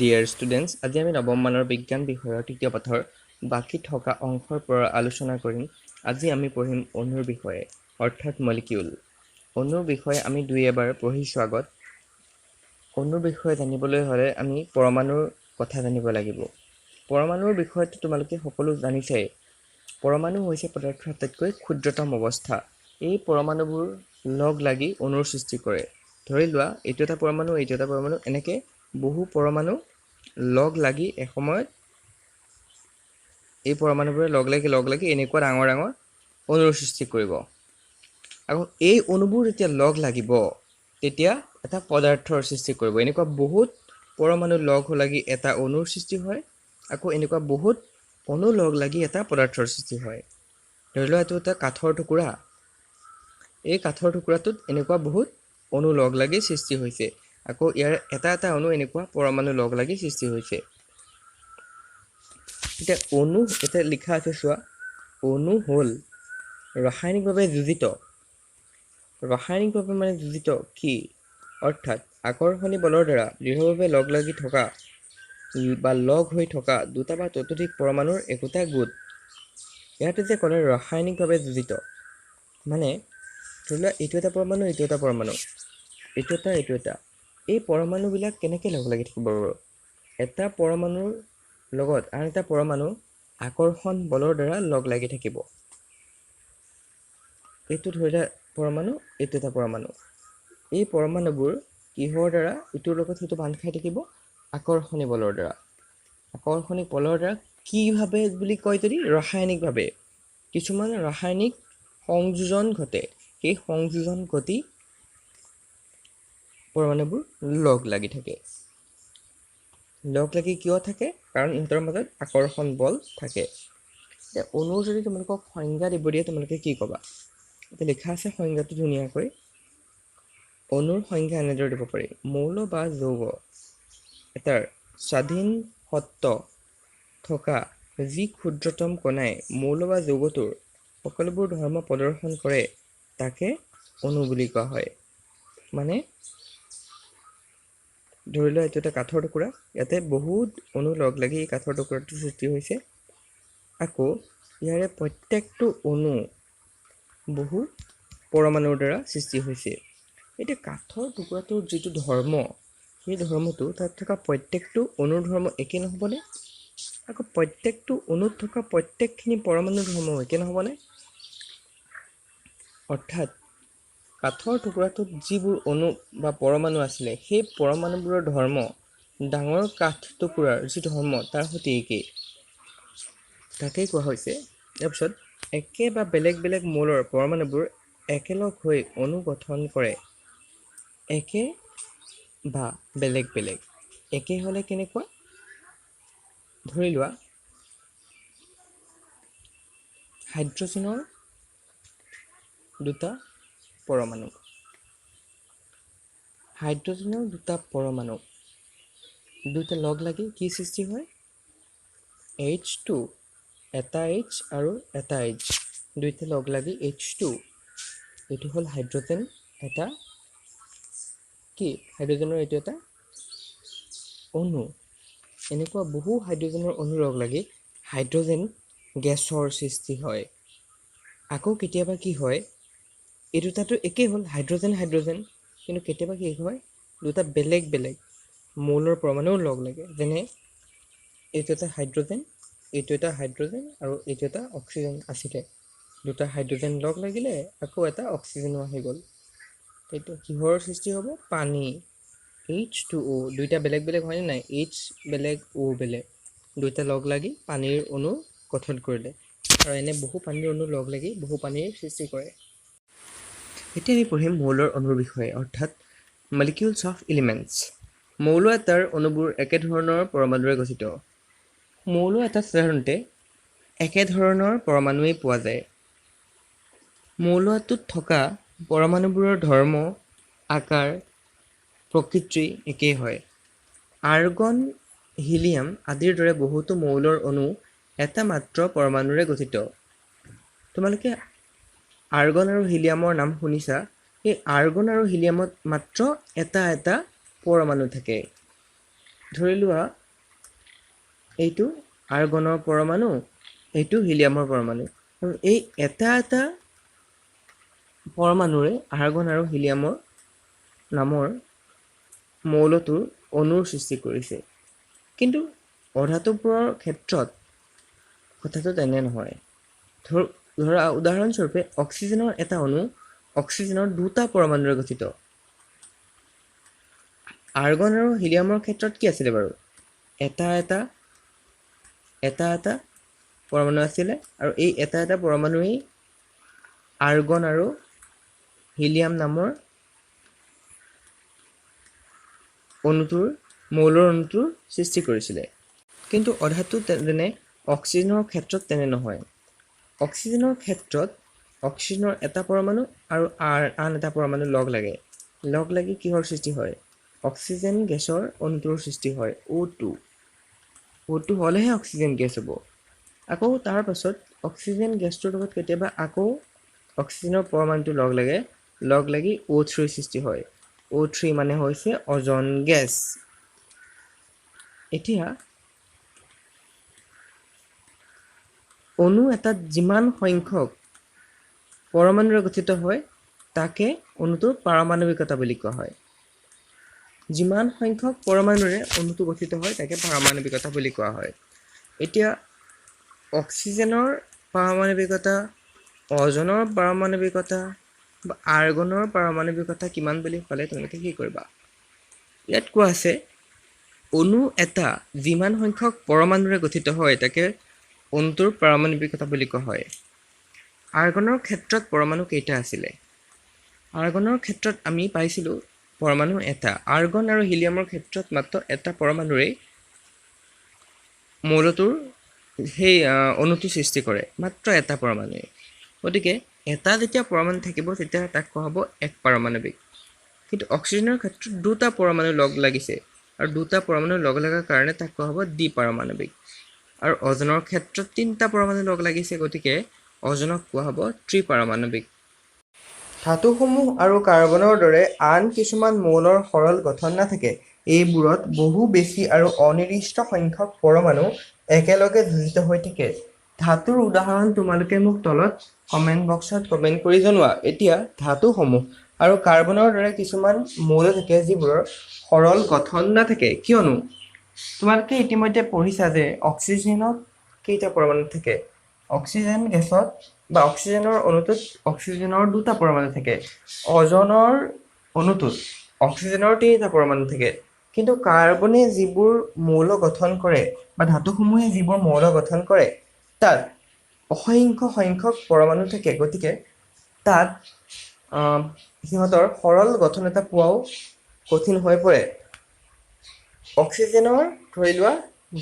Dear students, আজি আমি নৱম মানৰ বিজ্ঞান বিষয়ৰ তৃতীয় পাঠৰ বাকী থকা অংশৰ পৰা আলোচনা কৰিম। আজি আমি পঢ়িম অণুৰ বিষয়ে, অৰ্থাৎ মলিকিউল। অণুৰ বিষয়ে আমি দুই এবাৰ পঢ়িছোঁ আগত। অণুৰ বিষয়ে জানিবলৈ হ'লে আমি পৰমাণুৰ কথা জানিব লাগিব। পৰমাণুৰ বিষয়টো তোমালোকে সকলো জানিছেই। পৰমাণু হৈছে পদাৰ্থৰ আটাইতকৈ ক্ষুদ্ৰতম অৱস্থা। এই পৰমাণুবোৰ লগ লাগি অণুৰ সৃষ্টি কৰে। ধৰি লোৱা, এইটো এটা পৰমাণু, এইটো এটা পৰমাণু, এনেকৈ বহু পৰমাণু লগ লাগি এসময়ত এই পৰমাণুবোৰে লগ লাগি এনেকুৱা ডাঙৰ ডাঙৰ অণুৰ সৃষ্টি কৰিব। আকৌ এই অণুবোৰ যেতিয়া লগ লাগিব তেতিয়া এটা পদাৰ্থৰ সৃষ্টি কৰিব। এনেকুৱা বহুত পৰমাণু লগ লাগি এটা অণুৰ সৃষ্টি হয়। আকৌ এনেকুৱা বহুত অণু লগ লাগি এটা পদাৰ্থৰ সৃষ্টি হয়। ধৰি লোৱা, এইটো এটা কাঠৰ টুকুৰা। এই কাঠৰ টুকুৰাটোত এনেকুৱা বহুত অণু লগ লাগি সৃষ্টি হৈছে। আকৌ ইয়াৰ এটা এটা অণু এনেকুৱা পৰমাণু লগ লাগি সৃষ্টি হৈছে। এতিয়া অণু এতিয়া লিখা আছে চোৱা, অণু হ'ল ৰাসায়নিকভাৱে যোজিত। ৰাসায়নিকভাৱে মানে যোজিত কি? অৰ্থাৎ আকৰ্ষণী বলৰ দ্বাৰা দৃঢ়ভাৱে লগ লাগি থকা বা লগ হৈ থকা দুটা বা ততোধিক পৰমাণুৰ একোটা গোট। ইয়াতে যে ক'লে ৰাসায়নিকভাৱে যোজিত, মানে ধৰি লোৱা এইটো এটা পৰমাণু, এইটো এটা পৰমাণু, এইটো এটা। এই পৰমাণুবিলাক কেনেকৈ লগ লাগি থাকিব বাৰু? এটা পৰমাণুৰ লগত আন এটা পৰমাণু আকৰ্ষণ বলৰ দ্বাৰা লগ লাগি থাকিব। এইটো ধৰি লোৱা পৰমাণু, এইটো এটা পৰমাণু। এই পৰমাণুবোৰ কিহৰ দ্বাৰা ইটোৰ লগত সিটো বান্ধ খাই থাকিব? আকৰ্ষণী বলৰ দ্বাৰা। আকৰ্ষণী বলৰ দ্বাৰা কিভাৱে বুলি কয় যদি ৰাসায়নিকভাৱে। কিছুমান ৰাসায়নিক সংযোজন ঘটে। সেই সংযোজন ঘটি পৰমাণুবোৰ লগ লাগি থাকে। লগ লাগি কিয় থাকে? কাৰণ ইহঁতৰ মাজত আকৰ্ষণ বল থাকে। এতিয়া অণুৰ যদি তোমালোকক সংজ্ঞা দিব দিয়ে, তোমালোকে কি ক'বা? এতিয়া লিখা আছে সংজ্ঞাটো ধুনীয়াকৈ। অণুৰ সংজ্ঞা এনেদৰে দিব পাৰি। মৌল বা যৌগ এটাৰ স্বাধীন সত্ত্ব থকা যি ক্ষুদ্ৰতম কণাই মৌল বা যৌগটোৰ সকলোবোৰ ধৰ্ম প্ৰদৰ্শন কৰে তাকে অণু বুলি কোৱা হয়। মানে ধৰি লোৱা, এইটো এটা কাঠৰ টুকুৰা। ইয়াতে বহুত অণু লগ লাগি এই কাঠৰ টুকুৰাটোৰ সৃষ্টি হৈছে। আকৌ ইয়াৰে প্ৰত্যেকটো অণু বহু পৰমাণুৰ দ্বাৰা সৃষ্টি হৈছে। এতিয়া কাঠৰ টুকুৰাটোৰ যিটো ধৰ্ম, সেই ধৰ্মটো তাত থকা প্ৰত্যেকটো অণুৰ ধৰ্ম একে নহ'বনে? আকৌ প্ৰত্যেকটো অণুত থকা প্ৰত্যেকখিনি পৰমাণুৰ ধৰ্ম একে নহ'বনে? অৰ্থাৎ কাঠৰ টুকুৰাটোত যিবোৰ অণু বা পৰমাণু আছিলে, সেই পৰমাণুবোৰৰ ধৰ্ম ডাঙৰ কাঠ টুকুৰাৰ যি ধৰ্ম তাৰ সৈতে একেই। তাকেই কোৱা হৈছে। তাৰপিছত একে বা বেলেগ বেলেগ মৌলৰ পৰমাণুবোৰ একেলগ হৈ অণু গঠন কৰে। একে বা বেলেগ বেলেগ। একে হ'লে কেনেকুৱা? ধৰি লোৱা, হাইড্ৰজেনৰ দুটা পৰমাণু। হাইড্ৰজেনৰ দুটা পৰমাণু দুটা লগ লাগি কি সৃষ্টি হয়? H2, এটা H আৰু এটা H, দুইটা লগ লাগি H2। এইটো হ'ল হাইড্ৰজেন। এটা কি? হাইড্ৰজেনৰ এইটো এটা অণু। এনেকুৱা বহু হাইড্ৰজেনৰ অণু লগ লাগি হাইড্ৰজেন গেছৰ সৃষ্টি হয়। আকৌ কেতিয়াবা কি হয়, এই দুটাটো একেই হ'ল, হাইড্ৰজেন হাইড্ৰজেন, কিন্তু কেতিয়াবা কি হয়, দুটা বেলেগ বেলেগ মৌলৰ পৰমাণু লগ লাগে। যেনে এইটো এটা হাইড্ৰজেন, এইটো এটা হাইড্ৰজেন আৰু এইটো এটা অক্সিজেন আছিলে। দুটা হাইড্ৰজেন লগ লাগিলে, আকৌ এটা অক্সিজেনো আহি গ'ল। এইটো কিহৰ সৃষ্টি হ'ব? পানী। H2O, দুইটা বেলেগ বেলেগ হয়নে নাই? H বেলেগ, O বেলেগ, দুইটা লগ লাগি পানীৰ অণু গঠন কৰিলে। আৰু এনে বহু পানীৰ অণু লগ লাগি বহু পানীৰ সৃষ্টি কৰে। এতিয়া আমি পঢ়িম মৌলৰ অণুৰ বিষয়ে, অৰ্থাৎ মলিকিউলছ অফ এলিমেণ্টছ। মৌল এটাৰ অণুবোৰ একেধৰণৰ পৰমাণুৰে গঠিত। মৌল এটাত সাধাৰণতে একেধৰণৰ পৰমাণুৱেই পোৱা যায়। মৌলটোত থকা পৰমাণুবোৰৰ ধৰ্ম, আকাৰ, প্ৰকৃতি একেই হয়। আৰ্গন, হিলিয়াম আদিৰ দৰে বহুতো মৌলৰ অণু এটা মাত্ৰ পৰমাণুৰে গঠিত। তোমালোকে আৰ্গন আৰু হিলিয়ামৰ নাম শুনিছা। এই আৰ্গন আৰু হিলিয়ামত মাত্ৰ এটা এটা পৰমাণু থাকে। ধৰি লোৱা এইটো আৰ্গনৰ পৰমাণু, এইটো হিলিয়ামৰ পৰমাণু, আৰু এই এটা পৰমাণুৰে আৰ্গন আৰু হিলিয়ামৰ নামৰ মৌলটোৰ অণুৰ সৃষ্টি কৰিছে। কিন্তু অধাতুবোৰৰ ক্ষেত্ৰত কথাটো তেনে নহয়। ধৰা উদাহৰণস্বৰূপে অক্সিজেনৰ এটা অণু অক্সিজেনৰ দুটা পৰমাণুৰে গঠিত। আৰ্গন আৰু হিলিয়ামৰ ক্ষেত্ৰত কি আছিলে বাৰু? এটা পৰমাণু আছিলে, আৰু এই এটা পৰমাণুৱেই আৰ্গন আৰু হিলিয়াম নামৰ মৌলৰ অণুটোৰ সৃষ্টি কৰিছিলে। কিন্তু অধাতু যেনে অক্সিজেনৰ ক্ষেত্ৰত তেনে নহয়। অক্সিজেনৰ ক্ষেত্ৰত অক্সিজেনৰ এটা পৰমাণু আৰু আন এটা পৰমাণু লগ লাগি কিহৰ সৃষ্টি হয়? অক্সিজেন গেছৰ অণুটোৰ সৃষ্টি হয়, O2 হ'লেহে অক্সিজেন গেছ হ'ব। আকৌ তাৰ পাছত অক্সিজেন গেছটোৰ লগত কেতিয়াবা আকৌ অক্সিজেনৰ পৰমাণুটো লগ লাগি O3 সৃষ্টি হয়। O3 মানে হৈছে অজন গেছ। এতিয়া অণু এটাত যিমান সংখ্যক পৰমাণুৰে গঠিত হয় তাকে অণুটোৰ পাৰমাণৱিকতা বুলি কোৱা হয়। যিমান সংখ্যক পৰমাণুৰে অণুটো গঠিত হয় তাকে পাৰমাণৱিকতা বুলি কোৱা হয়। এতিয়া অক্সিজেনৰ পাৰমাণৱিকতা, অজনৰ পাৰমাণৱিকতা বা আৰ্গনৰ পাৰমাণৱিকতা কিমান বুলি ক'লে তোমালোকে কি কৰিবা? ইয়াত কোৱা আছে অণু এটা যিমান সংখ্যক পৰমাণুৰে গঠিত হয় তাকে অণুটোৰ পাৰমাণৱিকতা বুলি কোৱা হয়। আৰ্গনৰ ক্ষেত্ৰত পৰমাণু কেইটা আছিলে? আৰ্গনৰ ক্ষেত্ৰত আমি পাইছিলোঁ পৰমাণু এটা। আৰ্গন আৰু হিলিয়ামৰ ক্ষেত্ৰত মাত্ৰ এটা পৰমাণুৰেই মৌলটোৰ সেই অণুটো সৃষ্টি কৰে, মাত্ৰ এটা পৰমাণুৱে। গতিকে এটা যেতিয়া পৰমাণু থাকিব তেতিয়া তাক কোৱা হ'ব এক পাৰমাণৱিক। কিন্তু অক্সিজেনৰ ক্ষেত্ৰত দুটা পৰমাণু লগ লাগিছে, আৰু দুটা পৰমাণু লগ লগাৰ কাৰণে তাক কোৱা হ'ব দ্বিপাৰমাণৱিক। আৰু অজনৰ ক্ষেত্ৰত তিনিটা পৰমাণু লগ লাগিছে, গতিকে অজনক কোৱা হ'ব ত্ৰিপাৰমাণৱিক। ধাতুসমূহ আৰু কাৰ্বনৰ দৰে আন কিছুমান মৌলৰ সৰল গঠন নাথাকে। এইবোৰত বহু বেছি আৰু অনিৰ্দিষ্ট সংখ্যক পৰমাণু একেলগে যোজিত হৈ থাকে। ধাতুৰ উদাহৰণ তোমালোকে মোক তলত কমেণ্ট বক্সত কমেণ্ট কৰি জনোৱা। এতিয়া ধাতুসমূহ আৰু কাৰ্বনৰ দৰে কিছুমান মৌল থাকে যিবোৰৰ সৰল গঠন নাথাকে। কিয়নো তোমালোকে ইতিমধ্যে পঢ়িছা যে অক্সিজেনত কেইটা পৰমাণু থাকে? অক্সিজেন গেছত বা অক্সিজেনৰ অণুটোত অক্সিজেনৰ দুটা পৰমাণু থাকে। অজনৰ অণুটোত অক্সিজেনৰ তিনিটা পৰমাণু থাকে। কিন্তু কাৰ্বনে যিবোৰ মৌল গঠন কৰে বা ধাতুসমূহে যিবোৰ মৌল গঠন কৰে তাত অসংখ্য সংখ্যক পৰমাণু থাকে। গতিকে তাত সিহঁতৰ সৰল গঠন এটা পোৱাও কঠিন হৈ পৰে। অক্সিজেনৰ ধৰি লোৱা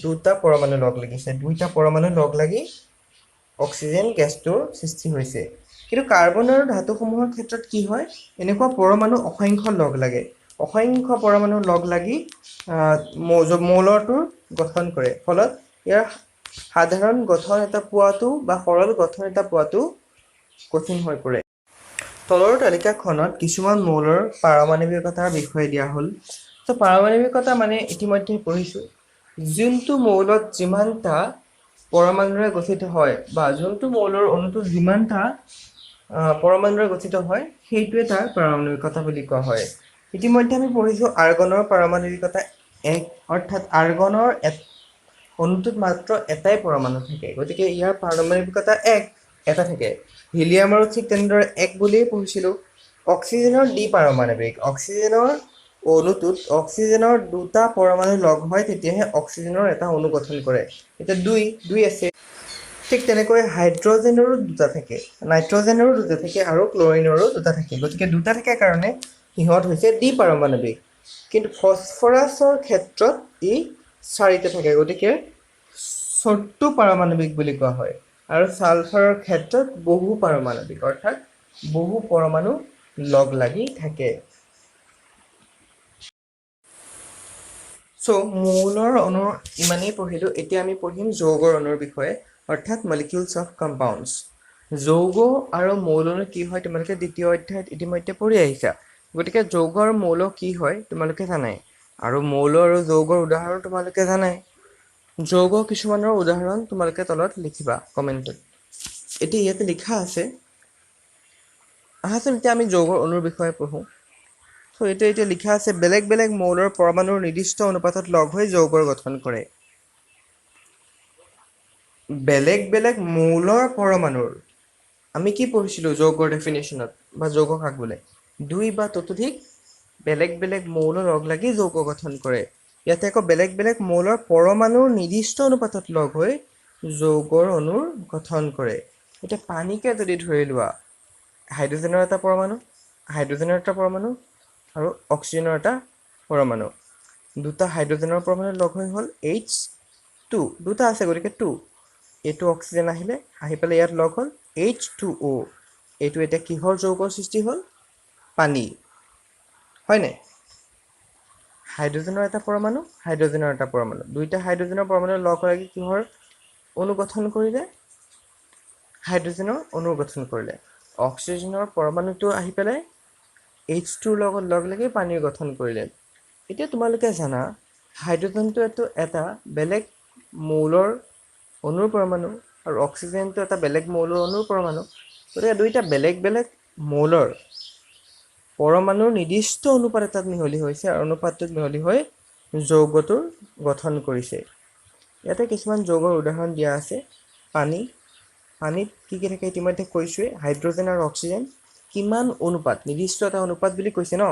দুটা পৰমাণু লগ লাগিছে, দুইটা পৰমাণু লগ লাগি অক্সিজেন গেছটোৰ সৃষ্টি হৈছে। কিন্তু কাৰ্বন আৰু ধাতুসমূহৰ ক্ষেত্ৰত কি হয়? এনেকুৱা পৰমাণু অসংখ্য লগ লাগে। অসংখ্য পৰমাণু লগ লাগি মৌলটোৰ গঠন কৰে। ফলত ইয়াৰ সাধাৰণ গঠন এটা পোৱাটো বা সৰল গঠন এটা পোৱাটো কঠিন হৈ পৰে। তলৰ তালিকাখনত কিছুমান মৌলৰ পাৰমাণৱিকতাৰ বিষয়ে দিয়া হ'ল। তো পাৰমাণৱিকতা মানে ইতিমধ্যে পঢ়িছোঁ, যোনটো মৌলত যিমানটা পৰমাণুৰে গঠিত হয় বা যোনটো মৌলৰ অণুটো যিমানটা পৰমাণুৰে গঠিত হয় সেইটোৱে তাৰ পাৰমাণৱিকতা বুলি কোৱা হয়। ইতিমধ্যে আমি পঢ়িছোঁ আৰ্গনৰ পাৰমাণৱিকতা 1, অৰ্থাৎ আৰ্গনৰ অণুটোত মাত্ৰ এটাই পৰমাণু থাকে, গতিকে ইয়াৰ পাৰমাণৱিকতা 1 এটা থাকে। হিলিয়ামৰো ঠিক তেনেদৰে 1 বুলিয়েই পঢ়িছিলোঁ। অক্সিজেনৰ দ্বিপাৰমাণৱিক। অক্সিজেনৰ অণুটোত অক্সিজেনৰ দুটা পৰমাণু লগ হয় তেতিয়াহে অক্সিজেনৰ এটা অণু গঠন কৰে। এতিয়া দুই আছে। ঠিক তেনেকৈ হাইড্ৰজেনৰো দুটা থাকে, নাইট্ৰজেনৰো দুটা থাকে আৰু ক্লৰিনৰো দুটা থাকে। গতিকে দুটা থাকে কাৰণে সিহঁত হৈছে দ্বিপাৰমাণৱিক। কিন্তু ফচফৰাছৰ ক্ষেত্ৰত ই 4টা থাকে, গতিকে চৰ্তু পাৰমাণৱিক বুলি কোৱা হয়। আৰু ছালফাৰৰ ক্ষেত্ৰত বহু পাৰমাণৱিক, অৰ্থাৎ বহু পৰমাণু লগ লাগি থাকে। মৌলৰ অণুৰ ইমানেই পঢ়িলোঁ। এতিয়া আমি পঢ়িম যৌগৰ অণুৰ বিষয়ে, অৰ্থাৎ মলিকিউলছ অফ কম্পাউণ্ডছ। যৌগ আৰু মৌলৰ কি হয় তোমালোকে দ্বিতীয় অধ্যায়ত ইতিমধ্যে পঢ়ি আহিছা। গতিকে যৌগ আৰু মৌল কি হয় তোমালোকে জানাই। আৰু মৌল আৰু যৌগৰ উদাহৰণ তোমালোকে জানাই যৌগ কিছুমানৰ উদাহৰণ তোমালোকে তলত লিখিবা কমেণ্টত এতিয়া ইয়াতে লিখা আছে আহাচোন এতিয়া আমি যৌগৰ অণুৰ বিষয়ে পঢ়োঁ চ' এতিয়া লিখা আছে বেলেগ বেলেগ মৌলৰ পৰমাণুৰ নিৰ্দিষ্ট অনুপাতত লগ হৈ যৌগৰ গঠন কৰে বেলেগ বেলেগ মৌলৰ পৰমাণুৰ আমি কি পঢ়িছিলোঁ যৌগৰ ডেফিনেশ্যনত বা যৌগ কাক বোলে দুই বা ততোধিক বেলেগ বেলেগ মৌল লগ লাগি যৌগ গঠন কৰে ইয়াতে আকৌ বেলেগ বেলেগ মৌলৰ পৰমাণুৰ নিৰ্দিষ্ট অনুপাতত লগ হৈ যৌগৰ অণুৰ গঠন কৰে এতিয়া পানীকে যদি ধৰি লোৱা হাইড্ৰজেনৰ এটা পৰমাণু আৰু অক্সিজেনৰ এটা পৰমাণু দুটা হাইড্ৰজেনৰ পৰমাণু লগ হৈ হ'ল H2 দুটা আছে গতিকে 2 এইটো অক্সিজেন আহি পেলাই ইয়াত লগ হ'ল H2O এইটো এতিয়া কিহৰ যৌগৰ সৃষ্টি হ'ল পানী হয় নাই হাইড্ৰজেনৰ এটা পৰমাণু দুইটা হাইড্ৰজেনৰ পৰমাণু লগ লাগি কিহৰ অণু গঠন কৰিলে হাইড্ৰজেনৰ অণু গঠন কৰিলে অক্সিজেনৰ পৰমাণুটো আহি পেলাই H2 লগত লগ লাগি পানীৰ গঠন কৰিলে এতিয়া তোমালোকে জানা হাইড্ৰজেনটো এটা বেলেগ মৌলৰ অণুৰ পৰমাণু আৰু অক্সিজেনটো এটা বেলেগ মৌলৰ অণুৰ পৰমাণু গতিকে দুইটা বেলেগ বেলেগ মৌলৰ পৰমাণুৰ নিৰ্দিষ্ট অনুপাত এটাত মিহলি হৈছে আৰু অনুপাতটোত মিহলি হৈ যৌগটোৰ গঠন কৰিছে ইয়াতে কিছুমান যৌগৰ উদাহৰণ দিয়া আছে পানীত কি কি থাকে ইতিমধ্যে কৈছোৱে হাইড্ৰজেন আৰু অক্সিজেন কিমান অনুপাত নিৰ্দিষ্ট এটা অনুপাত বুলি কৈছে ন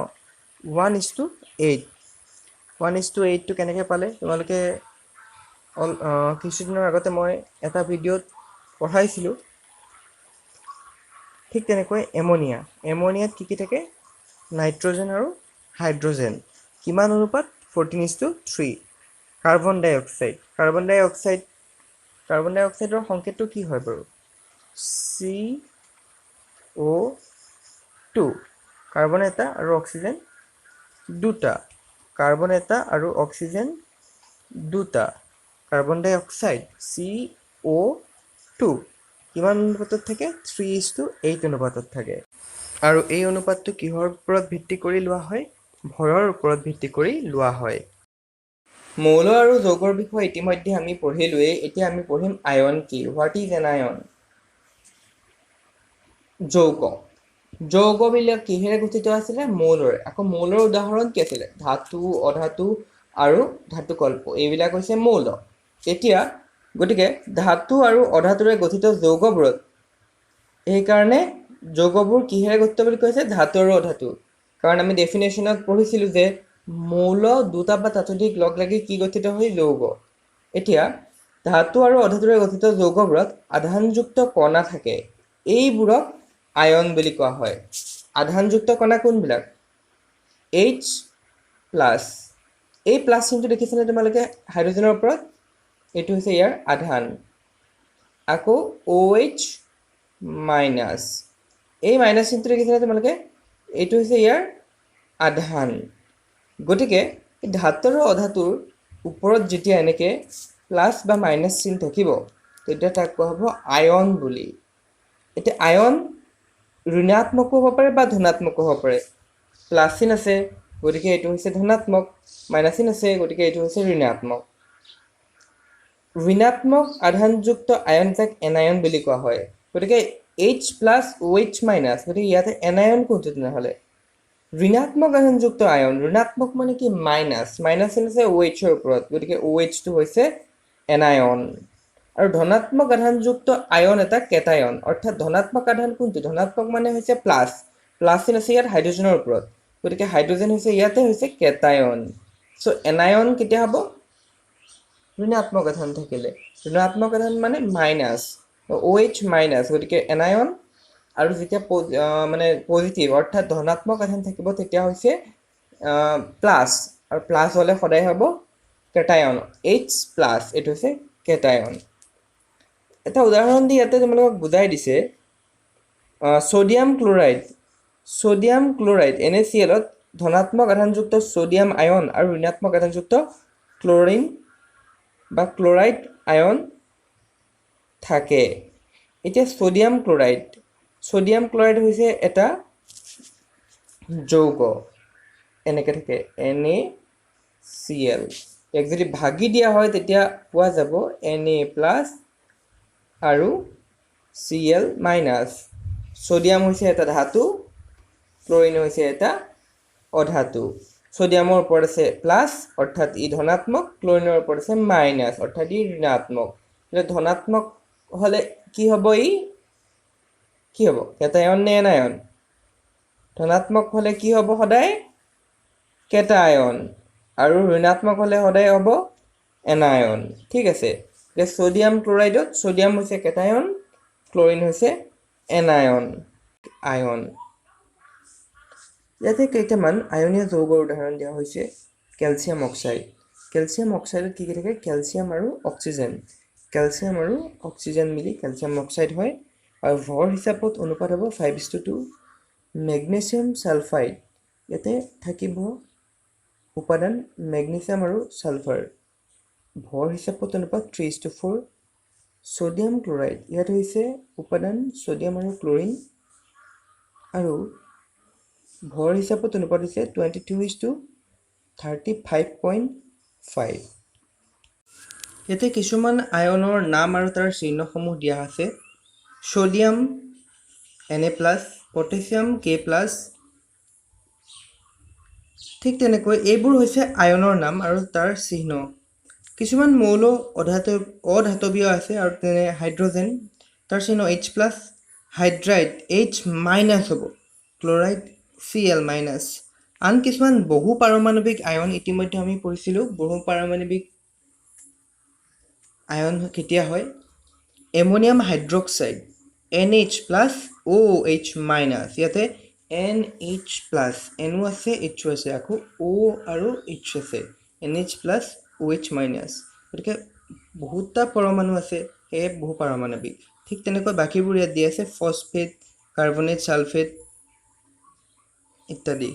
1:8 1:8টো কেনেকৈ পালে তোমালোকে কিছুদিনৰ আগতে মই এটা ভিডিঅ'ত পঢ়াইছিলোঁ ঠিক তেনেকৈ এমনিয়াত কি কি থাকে নাইট্ৰজেন আৰু হাইড্ৰজেন কিমান অনুপাত 14:3 কাৰ্বন ডাই অক্সাইডৰ সংকেতটো কি হয় বাৰু CO2 কাৰ্বন এটা আৰু অক্সিজেন দুটা কাৰ্বন এটা আৰু অক্সিজেন দুটা কাৰ্বন ডাই অক্সাইড CO2 কিমান অনুপাতত থাকে 3:8 অনুপাতত থাকে আৰু এই অনুপাতটো কিহৰ ওপৰত ভিত্তি কৰি লোৱা হয় ভৰৰ ওপৰত ভিত্তি কৰি লোৱা হয় মৌল আৰু যৌগৰ বিষয়ে ইতিমধ্যে আমি পঢ়িলোৱেই এতিয়া আমি পঢ়িম আয়ন কি হোৱাট ইজ এন আয়ন যৌগবিলাক কিহেৰে গঠিত আছিলে মৌলৰে আকৌ মৌলৰ উদাহৰণ কি আছিলে ধাতু অধাতু আৰু ধাতুকল্প এইবিলাক হৈছে মৌল এতিয়া গতিকে ধাতু আৰু অধাতুৰে গঠিত যৌগবোৰত সেইকাৰণে যৌগবোৰ কিহেৰে গঠিত বুলি কৈছে ধাতু আৰু অধাতু কাৰণ আমি ডেফিনেশ্যনত পঢ়িছিলোঁ যে মৌল দুটা বা ততোধিক লগ লাগি কি গঠিত হয় যৌগ এতিয়া ধাতু আৰু অধাতুৰে গঠিত যৌগবোৰত আধানযুক্ত কণা থাকে এইবোৰক আয়ন বুলি কোৱা হয় আধানযুক্ত কণা কোনবিলাক H+ এই প্লাছ চিনটো দেখিছেনে তোমালোকে হাইড্ৰজেনৰ ওপৰত এইটো হৈছে ইয়াৰ আধান আকৌ OH- এই মাইনাছ চিনটো দেখিছেনে তোমালোকে এইটো হৈছে ইয়াৰ আধান গতিকে ধাতু আৰু অধাতুৰ ওপৰত যেতিয়া এনেকৈ প্লাছ বা মাইনাছ চিন থাকিব তেতিয়া তাক কোৱা হ'ব আয়ন বুলি এতিয়া আয়ন ঋণাত্মকো হ'ব পাৰে বা ধনাত্মকো হ'ব পাৰে প্লাছ চিন আছে গতিকে এইটো হৈছে ধনাত্মক মাইনাছ চিন আছে গতিকে এইটো হৈছে ঋণাত্মক আধানযুক্ত আয়ন যাক এনায়ন বুলি কোৱা হয় গতিকে H+OH- গতিকে ইয়াতে এনায়ন কোনটো তেনেহ'লে ঋণাত্মক আধানযুক্ত আয়ন ঋণাত্মক মানে কি মাইনাছ চিন আছে OH-ৰ ওপৰত গতিকে OH-টো হৈছে এনায়ন আৰু ধনাত্মক আধানযুক্ত আয়ন এটা কেটায়ন অৰ্থাৎ ধনাত্মক আধান কোনটো ধনাত্মক মানে হৈছে প্লাছ চিন আছে ইয়াত হাইড্ৰজেনৰ ওপৰত গতিকে হাইড্ৰজেন হৈছে ইয়াতে হৈছে কেটায়ন চ' এনায়ন কেতিয়া হ'ব ঋণাত্মক আধান থাকিলে ঋণাত্মক আধান মানে মাইনাছ OH- গতিকে এনায়ন আৰু যেতিয়া মানে পজিটিভ অৰ্থাৎ ধনাত্মক আধান থাকিব তেতিয়া হৈছে প্লাছ আৰু প্লাছ হ'লে সদায় হ'ব কেটায়ন H+ এইটো হৈছে কেটায়ন এটা উদাহৰণ দি ইয়াতে তোমালোকক বুজাই দিছে ছ'ডিয়াম ক্ল'ৰাইড NaClত ধনাত্মক আধানযুক্ত ছ'ডিয়াম আয়ন আৰু ঋণাত্মক আধানযুক্ত ক্ল'ৰিন বা ক্ল'ৰাইড আয়ন থাকে এতিয়া ছ'ডিয়াম ক্ল'ৰাইড হৈছে এটা যৌগ এনেকৈ থাকে Cl ইয়াক যদি ভাগি দিয়া হয় তেতিয়া পোৱা যাব Na+ আৰু Cl-। সোডিয়াম হৈছে এটা ধাতু, ক্লোৰিন হৈছে এটা অধাতু। সোডিয়ামৰ ওপৰত আছে প্লাছ অৰ্থাৎ ই ধনাত্মক, ক্লোৰিনৰ ওপৰত আছে মাইনাছ অৰ্থাৎ ই ঋণাত্মক। ধনাত্মক হলে কি হ'ব? ই কি হ'ব? কেটায়ন নে এনায়ন? ধনাত্মক হলে কি হ'ব? সদায় কেটায়ন, আৰু ঋণাত্মক হলে সদায় হ'ব এনায়ন। ঠিক আছে, সোডিয়াম ক্লোৰাইডত সোডিয়াম হৈছে কেটায়ন, ক্লোৰিন হৈছে এনায়ন আয়ন। ইয়াতে কেইটামান আয়নীয় যৌগৰ উদাহৰণ দিয়া হৈছে। Calcium oxide. কেলছিয়াম অক্সাইডত কি থাকে? কেলছিয়াম আৰু অক্সিজেন। কেলছিয়াম আৰু অক্সিজেন মিলি কেলছিয়াম অক্সাইড হয়, আৰু ভৰ হিচাপত অনুপাত হ'ব 5:2। মেগনেছিয়াম ছালফাইড, ইয়াতে থাকিব উপাদান মেগনেছিয়াম আৰু ছালফাৰ, ভৰ হিচাপত অনুপাত 3:4। সোডিয়াম ক্লোৰাইড, ইয়াত হৈছে উপাদান সোডিয়াম আৰু ক্লোৰিন, আৰু ভৰ হিচাপত অনুপাত হৈছে 22:35.5। ইয়াতে কিছুমান আয়নৰ নাম আৰু তাৰ চিহ্নসমূহ দিয়া আছে। Sodium Na+, potassium K+। ঠিক তেনেকৈ এইবোৰ হৈছে আয়নৰ নাম আৰু তাৰ চিহ্ন। কিছুমান মৌল অধাতৱীয় আছে, আৰু তেনে হাইড্ৰজেন, তাৰ চিহ্ন H+, হাইড্ৰাইড H- হ'ব, ক্লোৰাইড Cl-। আন কিছুমান বহু পাৰমাণৱিক আয়ন ইতিমধ্যে আমি পঢ়িছিলোঁ। বহু পাৰমাণৱিক আয়ন কেতিয়া হয়? Ammonium hydroxide NH+OH-। ইয়াতে NH+, NO আছে, H আছে, আকৌ O আৰু H আছে, NH+OH-। গতিকে বহুতটা পৰমাণু আছে, সেয়ে বহু পাৰমাণৱিক। ঠিক তেনেকৈ বাকীবোৰ ইয়াত দিয়া আছে, ফছফেট, কাৰ্বনেট, ছালফেট ইত্যাদি।